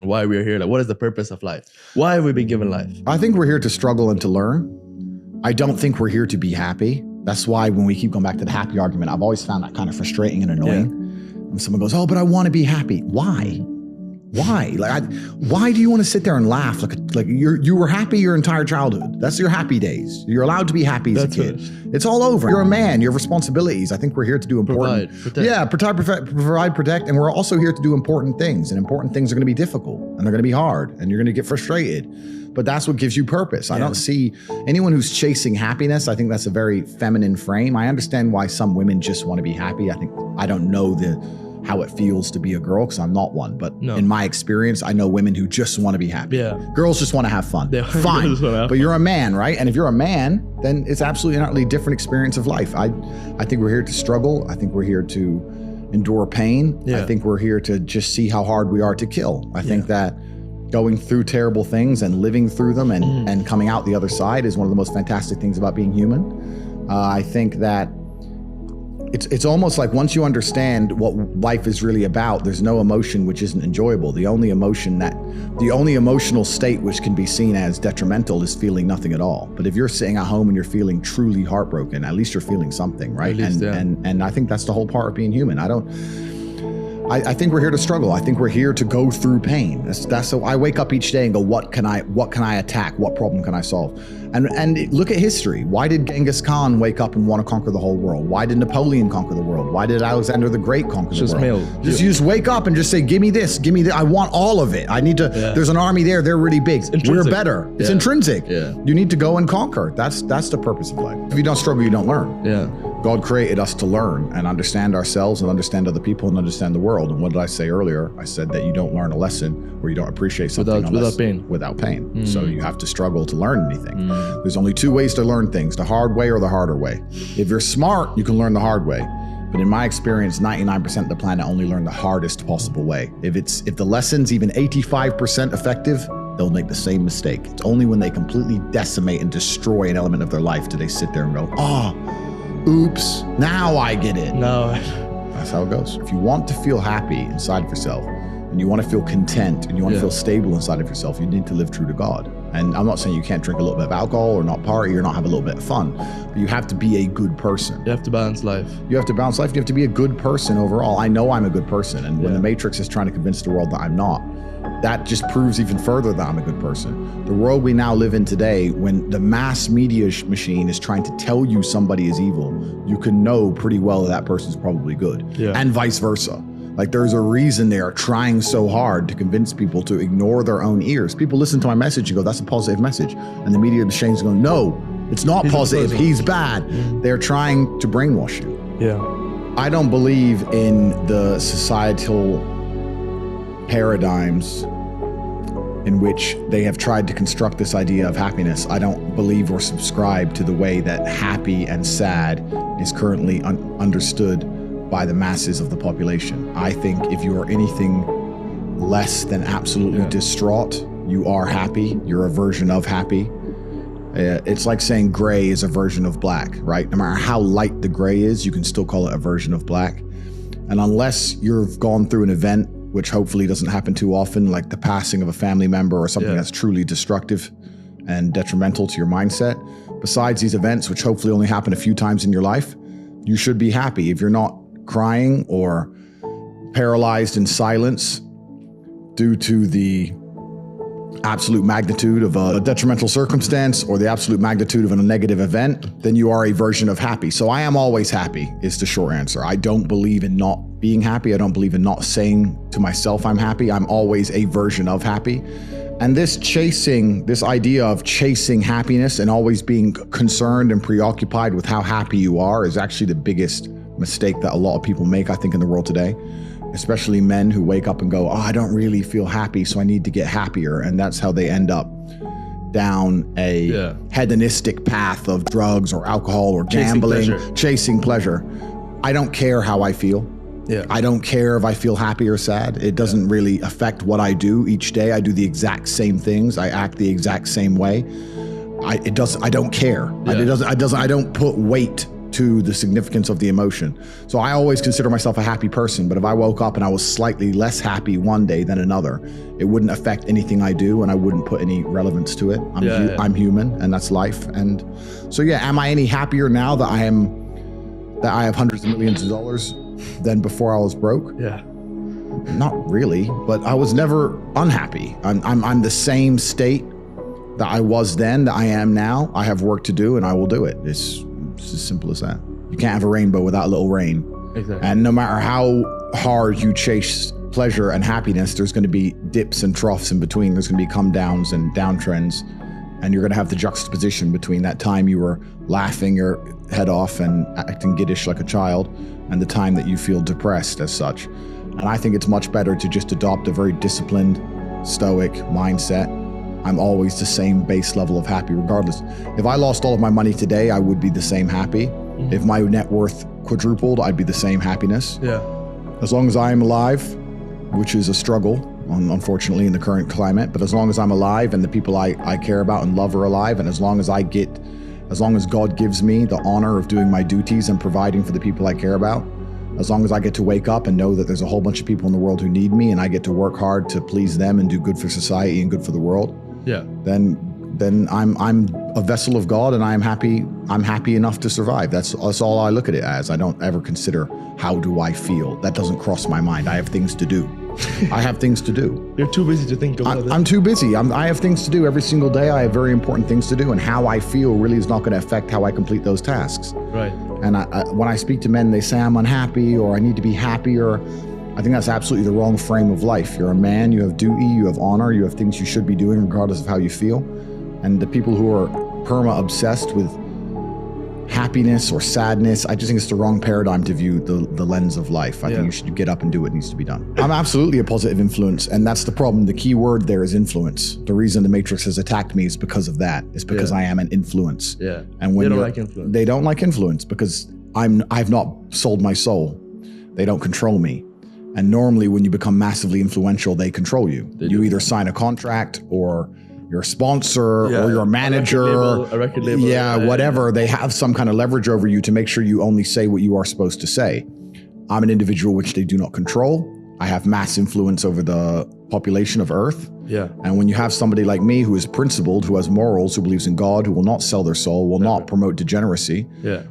why we're here. Like, what is the purpose of life? Why have we been given life? I think we're here to struggle and to learn. I don't think we're here to be happy. That's why when we keep going back to the happy argument, I've always found that kind of frustrating and annoying. When someone goes, oh, but I want to be happy. Why? Why? Why do you want to sit there and laugh like you were happy your entire childhood? That's your happy days. You're allowed to be happy as a kid. It's all over. You're a man. You have responsibilities. I think we're here to do important. Provide, protect, and we're also here to do important things. And important things are going to be difficult, and they're going to be hard, and you're going to get frustrated. But that's what gives you purpose. I don't see anyone who's chasing happiness. I think that's a very feminine frame. I understand why some women just want to be happy. I don't know how it feels to be a girl because I'm not one. But in my experience, I know women who just want to be happy. Girls just want to have fun. Fine. But you're a man, right? And if you're a man, then it's absolutely not a different experience of life. I think we're here to struggle. I think we're here to endure pain. I think we're here to just see how hard we are to kill. I think that going through terrible things and living through them and coming out the other side is one of the most fantastic things about being human. I think that it's almost like once you understand what life is really about, there's no emotion which isn't enjoyable. The only emotional state which can be seen as detrimental is feeling nothing at all. But if you're sitting at home and you're feeling truly heartbroken, at least you're feeling something, right? And I think that's the whole part of being human. I think we're here to struggle. I think we're here to go through pain. That's so I wake up each day and go, what can I attack? What problem can I solve? And look at history. Why did Genghis Khan wake up and want to conquer the whole world? Why did Napoleon conquer the world? Why did Alexander the Great conquer the world? You just wake up and just say, give me this, give me that. I want all of it. I need to, there's an army there, they're really big. We're better. It's intrinsic. You need to go and conquer. That's the purpose of life. If you don't struggle, you don't learn. God created us to learn and understand ourselves and understand other people and understand the world. And what did I say earlier? I said that you don't learn a lesson or you don't appreciate something without pain. So you have to struggle to learn anything. There's only two ways to learn things, the hard way or the harder way. If you're smart, you can learn the hard way. But in my experience, 99% of the planet only learn the hardest possible way. If the lesson's even 85% effective, they'll make the same mistake. It's only when they completely decimate and destroy an element of their life do they sit there and go, oops, now I get it. No. That's how it goes. If you want to feel happy inside of yourself and you want to feel content and you want to feel stable inside of yourself, you need to live true to God. And I'm not saying you can't drink a little bit of alcohol or not party or not have a little bit of fun, but you have to be a good person. You have to balance life. You have to balance life. You have to be a good person overall. I know I'm a good person. And when the Matrix is trying to convince the world that I'm not, that just proves even further that I'm a good person. The world we now live in today, when the mass media machine is trying to tell you somebody is evil, you can know pretty well that person's probably good, and vice versa. Like there's a reason they are trying so hard to convince people to ignore their own ears. People listen to my message and go, that's a positive message. And the media machine's going, no, it's not positive. He's bad. They're trying to brainwash you. I don't believe in the societal paradigms in which they have tried to construct this idea of happiness. I don't believe or subscribe to the way that happy and sad is currently understood by the masses of the population. I think if you are anything less than absolutely distraught, you are happy. You're a version of happy. It's like saying gray is a version of black, right? No matter how light the gray is, you can still call it a version of black. And unless you've gone through an event, which hopefully doesn't happen too often, like the passing of a family member or something that's truly destructive and detrimental to your mindset, besides these events, which hopefully only happen a few times in your life, you should be happy. If you're not crying or paralyzed in silence due to the absolute magnitude of a detrimental circumstance or the absolute magnitude of a negative event, then you are a version of happy. So I am always happy is the short answer. I don't believe in not being happy. I don't believe in not saying to myself I'm happy. I'm always a version of happy. And this idea of chasing happiness and always being concerned and preoccupied with how happy you are is actually the biggest mistake that a lot of people make, I think, in the world today. Especially men who wake up and go, I don't really feel happy, so I need to get happier. And that's how they end up down a hedonistic path of drugs or alcohol or gambling, chasing pleasure. I don't care how I feel. I don't care if I feel happy or sad. It doesn't really affect what I do each day. I do the exact same things. I act the exact same way. I don't care. I don't put weight to the significance of the emotion. So I always consider myself a happy person, but if I woke up and I was slightly less happy one day than another, it wouldn't affect anything I do and I wouldn't put any relevance to it. I'm human, and that's life. And so yeah, am I any happier now that I have hundreds of millions of dollars than before I was broke? Yeah. Not really, but I was never unhappy. I'm the same state that I was then, that I am now. I have work to do and I will do it. It's as simple as that. You can't have a rainbow without a little rain. Exactly. And no matter how hard you chase pleasure and happiness, there's going to be dips and troughs in between. There's going to be come downs and downtrends. And you're going to have the juxtaposition between that time you were laughing your head off and acting giddish like a child and the time that you feel depressed as such. And I think it's much better to just adopt a very disciplined, stoic mindset. I'm always the same base level of happy regardless. If I lost all of my money today, I would be the same happy. Mm-hmm. If my net worth quadrupled, I'd be the same happiness. Yeah. As long as I am alive, which is a struggle, unfortunately, in the current climate, but as long as I'm alive and the people I care about and love are alive, and as long as God gives me the honor of doing my duties and providing for the people I care about, as long as I get to wake up and know that there's a whole bunch of people in the world who need me and I get to work hard to please them and do good for society and good for the world, then I'm a vessel of God and I'm happy enough to survive. That's all I look at it as. I don't ever consider how do I feel. That doesn't cross my mind. I have things to do. I have things to do. You're too busy to think about that. I'm too busy. I have things to do every single day. I have very important things to do, and how I feel really is not going to affect how I complete those tasks. Right. And when I speak to men, they say I'm unhappy or I need to be happier. I think that's absolutely the wrong frame of life. You're a man, you have duty, you have honor, you have things you should be doing regardless of how you feel. And the people who are perma-obsessed with happiness or sadness, I just think it's the wrong paradigm to view the lens of life. I think you should get up and do what needs to be done. I'm absolutely a positive influence, and that's the problem. The key word there is influence. The reason the Matrix has attacked me is because of that. It's because I am an influence. Yeah. And when they don't like influence. They don't like influence because I've not sold my soul. They don't control me. And normally when you become massively influential, they control you. You either sign a contract or you're a sponsor or you're a manager. A record label. Yeah, whatever. They have some kind of leverage over you to make sure you only say what you are supposed to say. I'm an individual which they do not control. I have mass influence over the population of Earth. Yeah. And when you have somebody like me who is principled, who has morals, who believes in God, who will not sell their soul, will not promote degeneracy,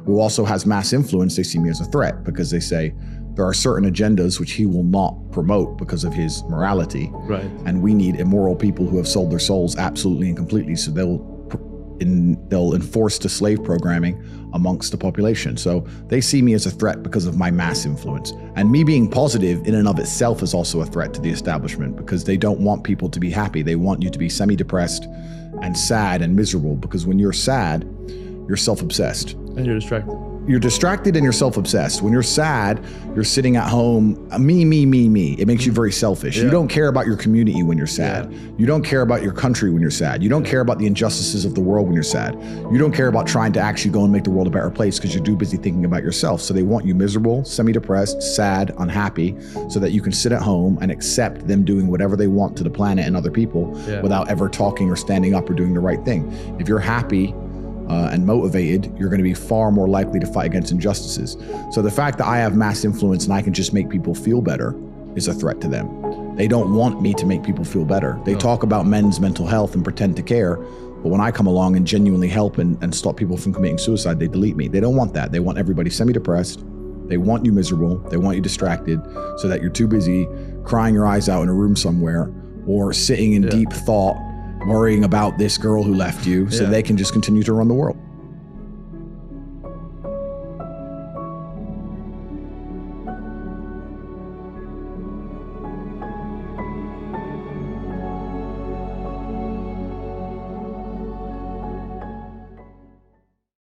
who also has mass influence, they see me as a threat because they say, there are certain agendas which he will not promote because of his morality. Right. And we need immoral people who have sold their souls absolutely and completely. So they'll enforce the slave programming amongst the population. So they see me as a threat because of my mass influence. And me being positive in and of itself is also a threat to the establishment because they don't want people to be happy. They want you to be semi-depressed and sad and miserable because when you're sad, you're self-obsessed. And you're distracted. You're distracted and you're self-obsessed. When you're sad, you're sitting at home, me. It makes you very selfish. You don't care about your community when you're sad. You don't care about your country when you're sad. You don't care about the injustices of the world when you're sad. You don't care about trying to actually go and make the world a better place because you're too busy thinking about yourself. So they want you miserable, semi-depressed, sad, unhappy, so that you can sit at home and accept them doing whatever they want to the planet and other people without ever talking or standing up or doing the right thing. If you're happy, and motivated, you're going to be far more likely to fight against injustices. So the fact that I have mass influence and I can just make people feel better is a threat to them. They don't want me to make people feel better. They talk about men's mental health and pretend to care, but when I come along and genuinely help and stop people from committing suicide, they delete me. They don't want that. They want everybody semi-depressed. They want you miserable. They want you distracted so that you're too busy crying your eyes out in a room somewhere or sitting in deep thought worrying about this girl who left you so they can just continue to run the world.